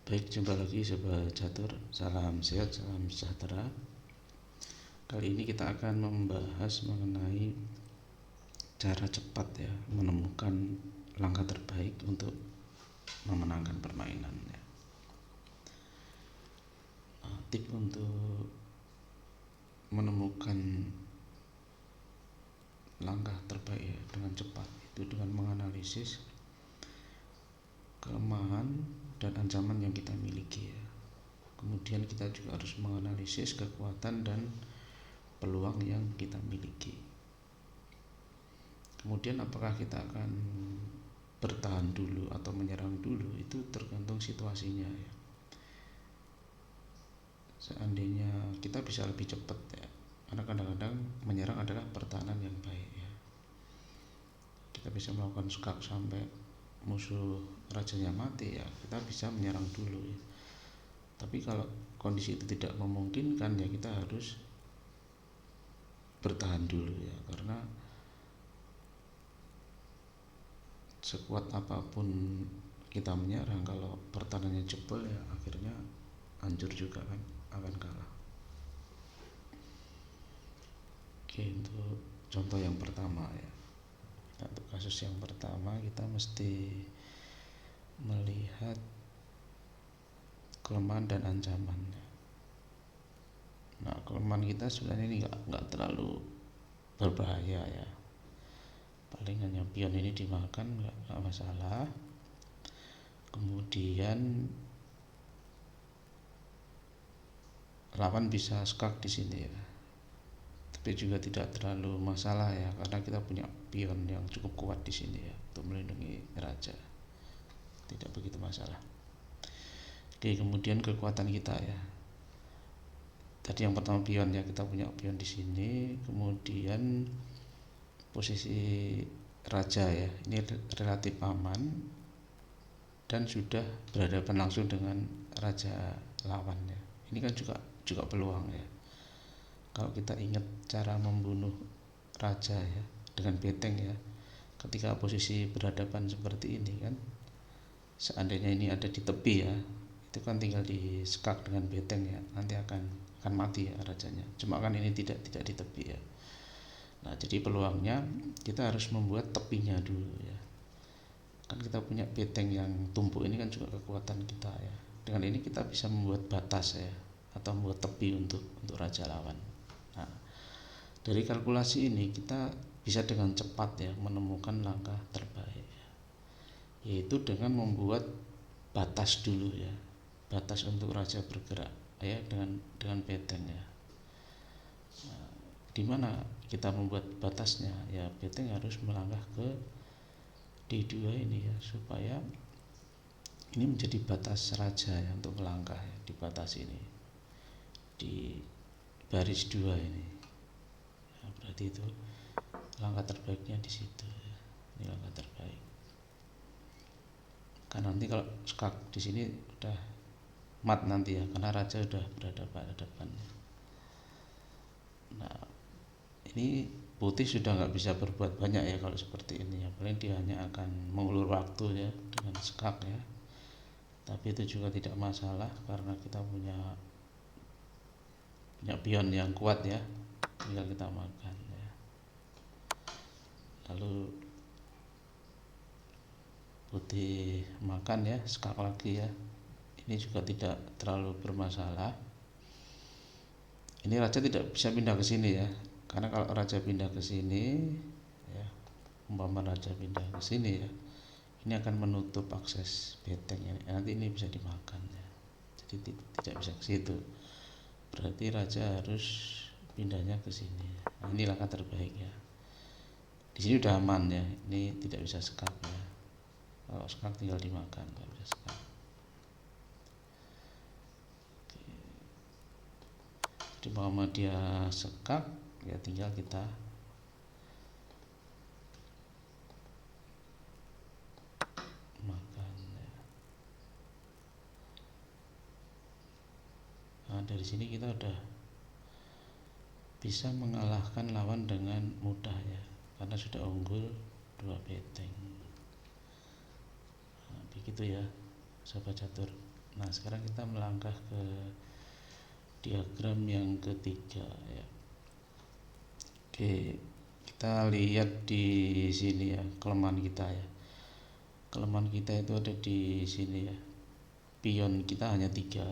Baik, jumpa lagi Sobat Catur. Salam sehat, salam sejahtera. Kali ini kita akan membahas mengenai cara cepat ya menemukan langkah terbaik untuk memenangkan permainan ya. Tip untuk menemukan langkah terbaik ya dengan cepat itu dengan menganalisis kelemahan dan ancaman yang kita miliki ya. Kemudian kita juga harus menganalisis kekuatan dan peluang yang kita miliki. Kemudian apakah kita akan bertahan dulu atau menyerang dulu, itu tergantung situasinya ya. Seandainya kita bisa lebih cepat ya, karena kadang-kadang menyerang adalah pertahanan yang baik ya. Kita bisa melakukan skak sampai musuh rajanya mati ya, kita bisa menyerang dulu ya. Tapi kalau kondisi itu tidak memungkinkan ya, kita harus bertahan dulu ya, karena sekuat apapun kita menyerang, kalau pertahanannya jebol ya akhirnya hancur juga kan, akan kalah. Oke, untuk contoh yang pertama ya, untuk kasus yang pertama kita mesti melihat kelemahan dan ancaman. Nah, kelemahan kita sebenarnya ini nggak terlalu berbahaya ya, paling hanya pion ini dimakan nggak masalah. Kemudian lawan bisa skak di sini ya, tapi juga tidak terlalu masalah ya, karena kita punya pion yang cukup kuat di sini ya untuk melindungi raja, tidak begitu masalah. Oke, kemudian kekuatan kita ya, tadi yang pertama pion ya, kita punya pion di sini. Kemudian posisi raja ya, ini relatif aman dan sudah berhadapan langsung dengan raja lawan ya. Ini kan juga peluang ya. Kalau kita ingat cara membunuh raja ya dengan benteng ya, ketika posisi berhadapan seperti ini kan, seandainya ini ada di tepi ya, itu kan tinggal di skak dengan benteng ya, nanti akan mati ya rajanya. Cuma kan ini tidak di tepi ya. Nah, jadi peluangnya kita harus membuat tepinya dulu ya. Kan kita punya benteng yang tumpuk, ini kan juga kekuatan kita ya. Dengan ini kita bisa membuat batas ya, atau membuat tepi untuk raja lawan. Nah, dari kalkulasi ini kita bisa dengan cepat ya menemukan langkah terbaik ya, yaitu dengan membuat batas dulu ya, batas untuk raja bergerak ya dengan benteng ya. Nah, di mana kita membuat batasnya ya, benteng harus melangkah ke D2 ini ya, supaya ini menjadi batas raja ya untuk melangkah ya, di batas ini di baris 2 ini ya, berarti itu langkah terbaiknya di situ ya. Ini langkah terbaik, karena nanti kalau skak di sini udah mat nanti ya, karena raja udah berhadapan. Nah, ini putih sudah nggak bisa berbuat banyak ya kalau seperti ini ya, paling dia hanya akan mengulur waktu ya dengan skak ya. Tapi itu juga tidak masalah karena kita punya pion yang kuat ya, tinggal kita makan ya. Lalu putih makan ya, skak lagi ya, ini juga tidak terlalu bermasalah. Ini raja tidak bisa pindah ke sini ya, karena kalau raja pindah ke sini ya, umpama raja pindah ke sini ya, ini akan menutup akses benteng ya, nanti ini bisa dimakan ya, jadi tidak bisa ke situ. Berarti raja harus pindahnya ke sini. Nah, ini langkah terbaik ya. Di sini udah aman ya, ini tidak bisa skak ya. Kalau skak tinggal dimakan, nggak bisa skak. Jadi umpama dia skak ya, tinggal kita makan ya. Nah, dari sini kita udah bisa mengalahkan lawan dengan mudah ya, karena sudah unggul 2 benteng. Nah, begitu ya Sobat Catur. Nah sekarang kita melangkah ke diagram yang ketiga ya. Oke, kita lihat di sini ya kelemahan kita ya. Kelemahan kita itu ada di sini ya. Pion kita hanya 3,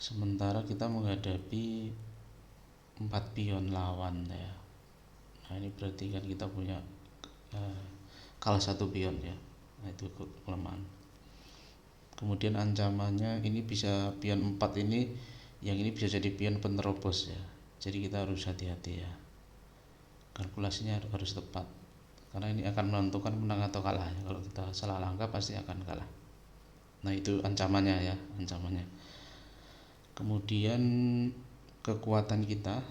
sementara kita menghadapi 4 pion lawan ya. Nah ini berarti kan kita punya kalah 1 pion ya. Nah itu kelemahan. Kemudian ancamannya ini bisa pion 4 ini, yang ini bisa jadi pion penerobos ya. Jadi kita harus hati-hati ya. Kalkulasinya harus tepat. Karena ini akan menentukan menang atau kalah ya. Kalau kita salah langkah pasti akan kalah. Nah itu ancamannya ya, ancamannya. Kemudian kekuatan kita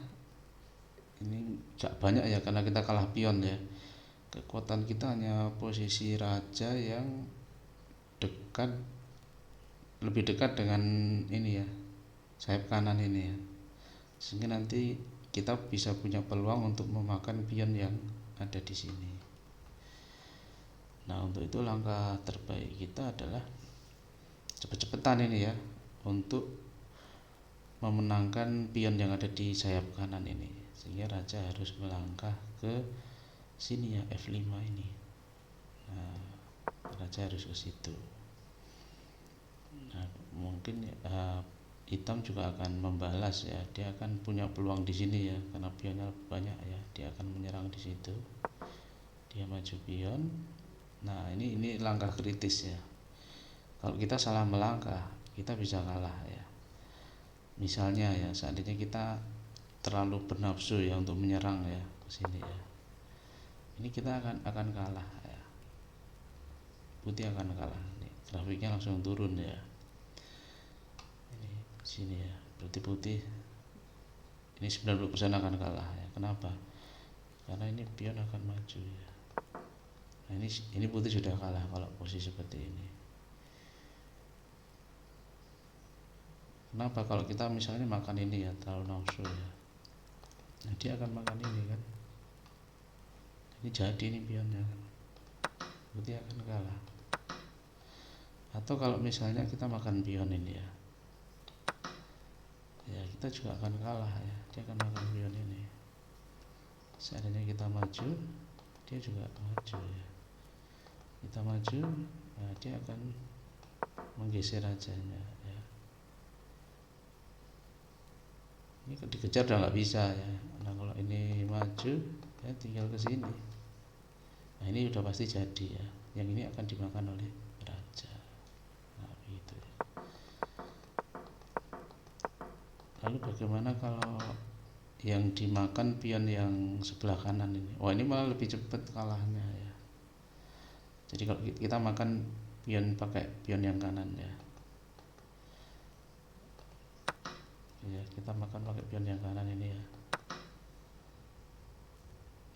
ini gak banyak ya karena kita kalah pion ya. Kekuatan kita hanya posisi raja yang dekat, lebih dekat dengan ini ya, sayap kanan ini ya, sehingga nanti kita bisa punya peluang untuk memakan pion yang ada di sini. Nah untuk itu langkah terbaik kita adalah cepet-cepetan ini ya, untuk memenangkan pion yang ada di sayap kanan ini, sehingga raja harus melangkah ke sini ya, F5 ini. Nah raja harus ke situ. Nah mungkin hitam juga akan membalas ya, dia akan punya peluang di sini ya, karena pionnya banyak ya, dia akan menyerang di situ. Dia maju pion. Nah ini langkah kritis ya. Kalau kita salah melangkah, kita bisa kalah ya. Misalnya ya, seandainya kita terlalu bernafsu ya untuk menyerang ya ke sini ya, ini kita akan kalah ya. Putih akan kalah. Nih, grafiknya langsung turun ya. Ini sini ya, berarti putih ini 90% akan kalah ya. Kenapa? Karena ini pion akan maju ya. Nah ini putih sudah kalah kalau posisi seperti ini. Kenapa? Kalau kita misalnya makan ini ya, terlalu nafsu ya, nah dia akan makan ini kan, ini jadi ini pionnya kan, putih akan kalah. Atau kalau misalnya kita makan pion ini ya, ya kita juga akan kalah ya, dia akan makan pion ini. Seandainya kita maju, dia juga maju ya. Kita maju, nah dia akan menggeser rajanya ya. Ini dikejar udah nggak bisa ya. Nah kalau ini maju, ya tinggal ke sini. Nah ini udah pasti jadi ya. Yang ini akan dimakan oleh raja. Nah begitu ya. Lalu bagaimana kalau yang dimakan pion yang sebelah kanan ini? Wah ini malah lebih cepat kalahnya ya. Jadi kalau kita makan pion pakai pion yang kanan ya. Ya kita makan pakai pion yang kanan ini ya.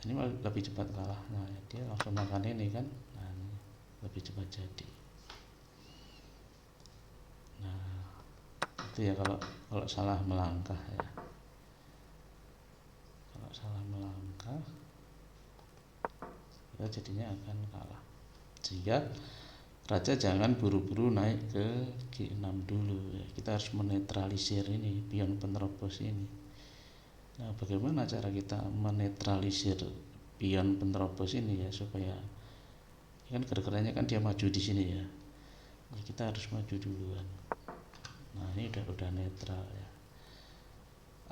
Ini malah lebih cepat kalah. Nah dia langsung makan ini kan. Nah ini lebih cepat jadi. Nah itu ya kalau salah melangkah ya. Kalau salah melangkah, kita jadinya akan kalah. Sehingga raja jangan buru-buru naik ke G6 dulu ya. Kita harus menetralisir ini pion penerobos ini. Nah bagaimana cara kita menetralisir pion penerobos ini ya, supaya kan gara-garanya kan dia maju di sini ya. Ya kita harus maju duluan. Nah ini udah netral ya.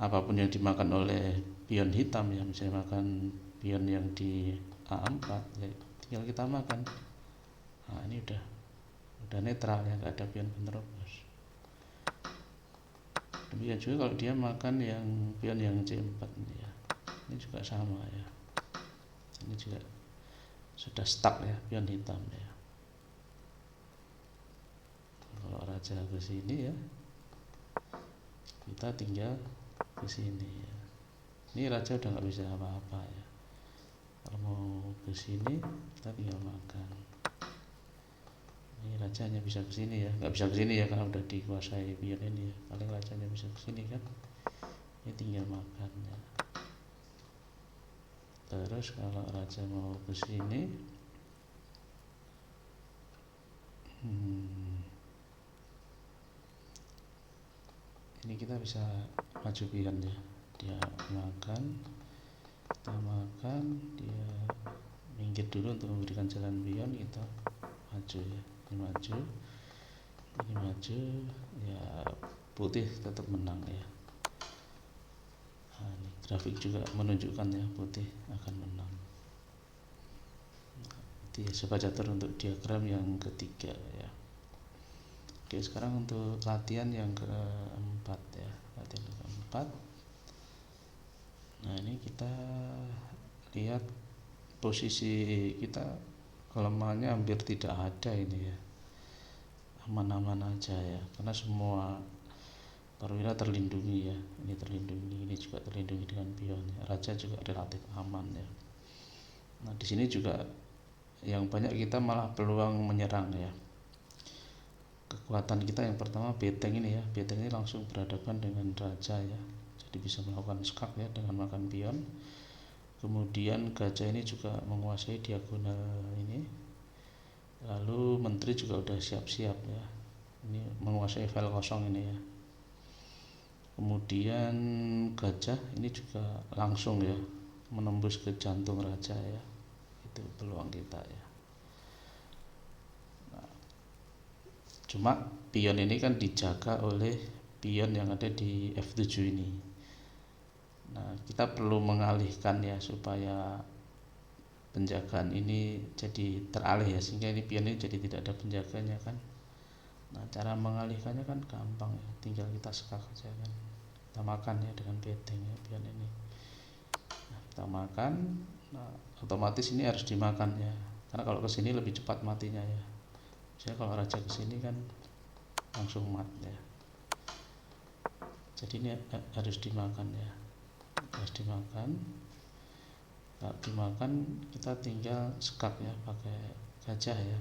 Apapun yang dimakan oleh pion hitam ya, misalnya makan pion yang di A4 ya, tinggal kita makan. Nah ini udah netral ya, nggak ada pion penerobos. Demikian juga kalau dia makan yang pion yang C4 ya, ini juga sama ya. Ini juga sudah stuck ya pion hitam ya. Kalau raja ke sini ya, kita tinggal ke sini ya. Ini raja udah nggak bisa apa-apa ya. Kalau mau ke sini kita tinggal makan. Ini raja hanya bisa ke sini ya, nggak bisa ke sini ya karena udah dikuasai pion ini ya. Paling rajanya bisa ke sini kan, ini tinggal makan ya. Terus kalau raja mau ke sini, Sini kita bisa maju pion ya, dia makan, kita makan, dia minggir dulu untuk memberikan jalan pion, kita maju ya, ini maju ya, putih tetap menang ya. Nah, ini grafik juga menunjukkan ya, putih akan menang. Itu ya sobat catur untuk diagram yang ketiga ya. Oke, sekarang untuk latihan yang keempat ya, latihan yang keempat. Nah, ini kita lihat posisi kita, kelemahannya hampir tidak ada ini ya, aman-aman aja ya, karena semua perwira terlindungi ya, ini terlindungi, ini juga terlindungi dengan pion ya. Raja juga relatif aman ya. Nah, di sini juga yang banyak kita malah peluang menyerang ya. Kekuatan kita yang pertama beteng ini ya, beteng ini langsung berhadapan dengan raja ya, jadi bisa melakukan skak ya dengan makan pion. Kemudian gajah ini juga menguasai diagonal ini, lalu menteri juga udah siap-siap ya, ini menguasai file kosong ini ya. Kemudian gajah ini juga langsung ya menembus ke jantung raja ya, itu peluang kita ya. Cuma pion ini kan dijaga oleh pion yang ada di F7 ini. Nah, kita perlu mengalihkan ya supaya penjagaan ini jadi teralih ya, sehingga ini pion ini jadi tidak ada penjaganya kan. Nah, cara mengalihkannya kan gampang ya, tinggal kita skak aja kan. Kita makan ya dengan beteng ya pion ini. Nah, kita makan, nah, otomatis ini harus dimakan ya, karena kalau ke sini lebih cepat matinya ya. Jadi kalau raja ke sini kan langsung mat ya. Jadi ini harus dimakan ya, harus dimakan. Kalau dimakan kita tinggal skak ya pakai gajah ya,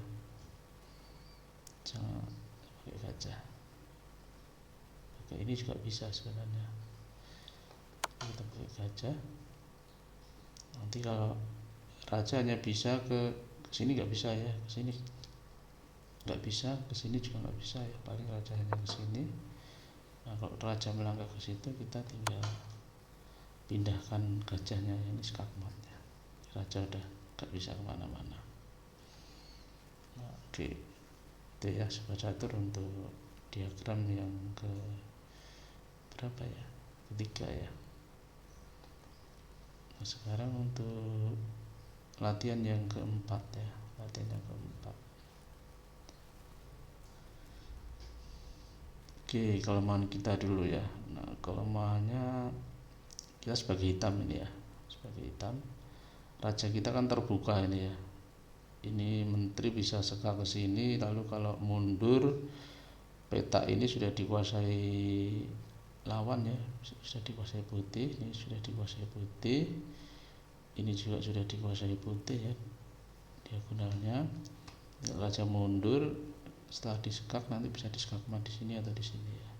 jangan pakai gajah. Oke, ini juga bisa sebenarnya, kita pakai gajah. Nanti kalau raja hanya bisa ke sini nggak bisa ya, ke sini nggak bisa, ke sini juga nggak bisa ya, paling raja hanya ke sini. Nah, kalau raja melangkah ke situ kita tinggal pindahkan gajahnya, ini skakmat ya, raja udah nggak bisa kemana-mana. Nah, oke, itu ya sobat catur untuk diagram yang ke berapa ya, ketiga ya. Nah, sekarang untuk latihan yang keempat ya, latihan yang keempat. Oke, kelemahan kita dulu ya. Nah, kelemahannya kita sebagai hitam ini ya, sebagai hitam, raja kita kan terbuka ini ya. Ini menteri bisa skak ke sini, lalu kalau mundur peta ini sudah dikuasai lawan ya, sudah dikuasai putih, ini sudah dikuasai putih, ini juga sudah dikuasai putih ya, diagonalnya. Raja mundur, setelah diskak nanti bisa diskakmat di sini atau di sini ya.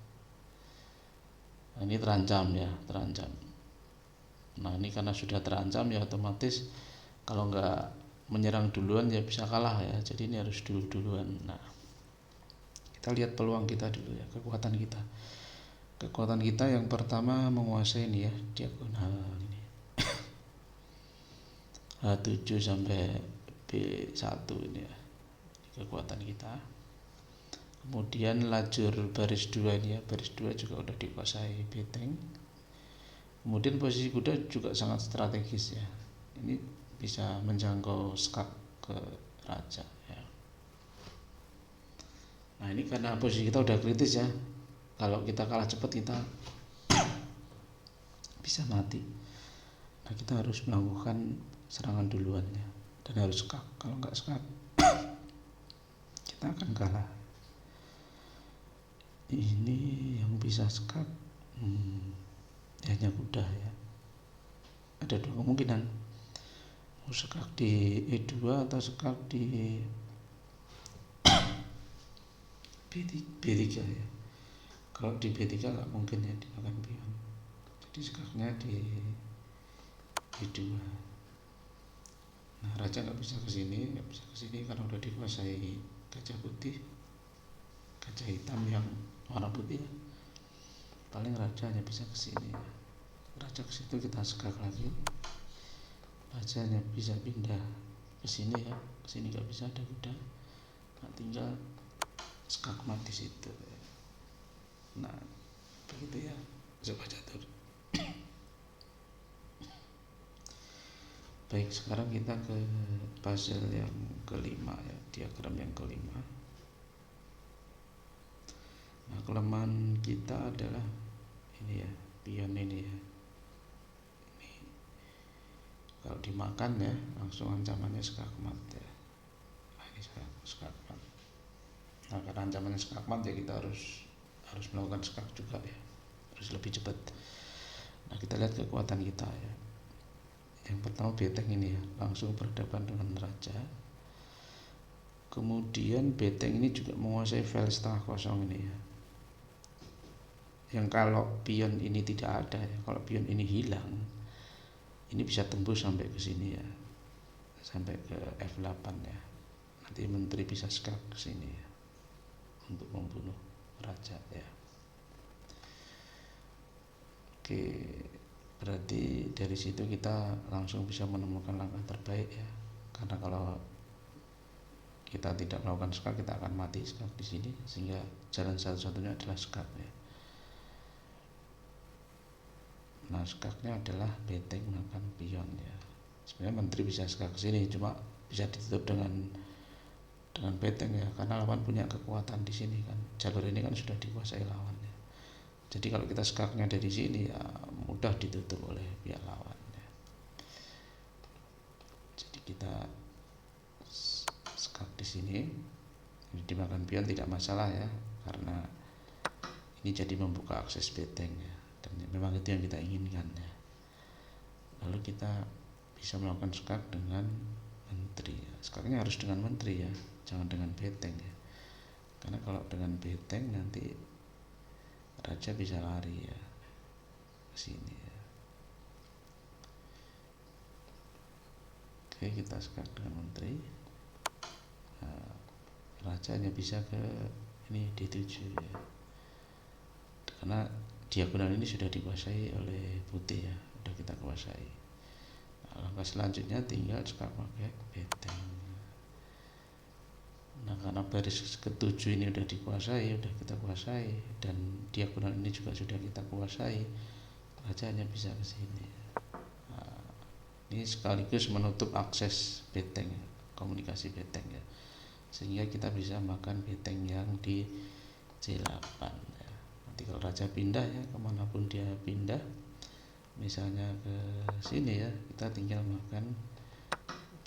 Nah, ini terancam ya, terancam. Nah, ini karena sudah terancam ya, otomatis kalau nggak menyerang duluan ya bisa kalah ya, jadi ini harus duluan. Nah, kita lihat peluang kita dulu ya, kekuatan kita. Kekuatan kita yang pertama menguasai ini ya, diagonal ini H7 sampai B1 ini ya, ini kekuatan kita. Kemudian lajur baris 2 ini ya, baris 2 juga udah dikuasai beteng. Kemudian posisi kuda juga sangat strategis ya, ini bisa menjangkau skak ke raja ya. Nah, ini karena posisi kita udah kritis ya, kalau kita kalah cepat kita bisa mati. Nah, kita harus melakukan serangan duluan ya, dan harus skak, kalau nggak skak kita akan kalah. Ini yang bisa skak hanya kuda ya, ada dua kemungkinan, mau skak di E2 atau skak di B3 ya. Kalau di B3 nggak mungkin ya dimakan pion, jadi skaknya di B2. Nah, raja nggak bisa ke sini, nggak bisa ke sini karena udah dikuasai gajah putih, gajah hitam yang warna putih ya. paling raja hanya bisa ke sini ya. Raja ke situ kita skak lagi, raja hanya bisa pindah ke sini ya, ke sini nggak bisa, ada kuda, nah, tinggal skak mat di situ ya. Nah begitu ya sobat catur. Baik, sekarang kita ke puzzle yang kelima ya, diagram yang kelima. Nah kelemahan kita adalah ini ya, pion ini ya. Ini kalau dimakan ya langsung ancamannya skakmat ya. Nah ini skakmat. Nah karena ancamannya skakmat ya kita harus melakukan skak juga ya, harus lebih cepat. Nah kita lihat kekuatan kita ya. Yang pertama beteng ini ya, langsung berhadapan dengan raja. Kemudian beteng ini juga menguasai file setengah kosong ini ya. Yang kalau pion ini tidak ada ya, kalau pion ini hilang, ini bisa tembus sampai ke sini ya, sampai ke F8 ya. Nanti menteri bisa skak ke sini ya, untuk membunuh raja ya. Oke, berarti dari situ kita langsung bisa menemukan langkah terbaik ya. Karena kalau kita tidak melakukan skak, kita akan mati skak di sini, sehingga jalan satu-satunya adalah skak ya. Nah skaknya adalah beteng makan pion ya. Sebenarnya menteri bisa skak ke sini, cuma bisa ditutup dengan beteng ya, karena lawan punya kekuatan di sini kan. Jalur ini kan sudah dikuasai lawan ya. Jadi kalau kita skaknya dari sini ya mudah ditutup oleh pihak lawan ya. Jadi kita skak di sini, dimakan pion tidak masalah ya, karena ini jadi membuka akses beteng ya, dan memang itu yang kita inginkan ya. Lalu kita bisa melakukan skak dengan menteri ya. Skaknya harus dengan menteri ya, jangan dengan beteng ya, karena kalau dengan beteng nanti raja bisa lari ya ke sini ya. Oke, kita skak dengan menteri. Nah, raja hanya bisa ke ini D7 ya, karena diagonal ini sudah dikuasai oleh putih ya, sudah kita kuasai. Nah, langkah selanjutnya tinggal skak pakai beteng. Nah karena baris ketujuh ini sudah dikuasai, sudah kita kuasai, dan diagonal ini juga sudah kita kuasai, raja hanya bisa ke sini. Nah, ini sekaligus menutup akses beteng, komunikasi beteng ya, sehingga kita bisa makan beteng yang di C8 ya. Nanti kalau raja pindah ya, kemanapun dia pindah, misalnya ke sini ya, kita tinggal makan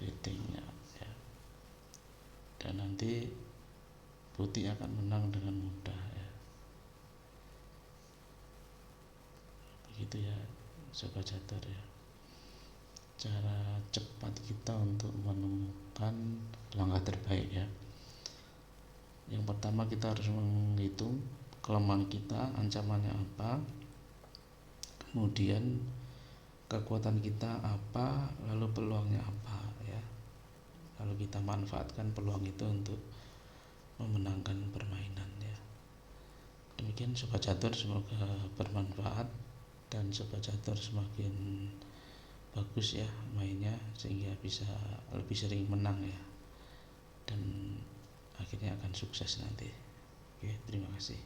betengnya ya, dan nanti putih akan menang dengan mudah ya. Begitu ya sobat catur ya, cara cepat kita untuk menemukan langkah terbaik ya. Yang pertama kita harus menghitung kelemahan kita, ancamannya apa, kemudian kekuatan kita apa, lalu peluangnya apa ya, lalu kita manfaatkan peluang itu untuk memenangkan permainan ya. Demikian sobat catur, semoga bermanfaat dan sobat catur semakin bagus ya mainnya, sehingga bisa lebih sering menang ya, dan akhirnya akan sukses nanti. Oke, terima kasih.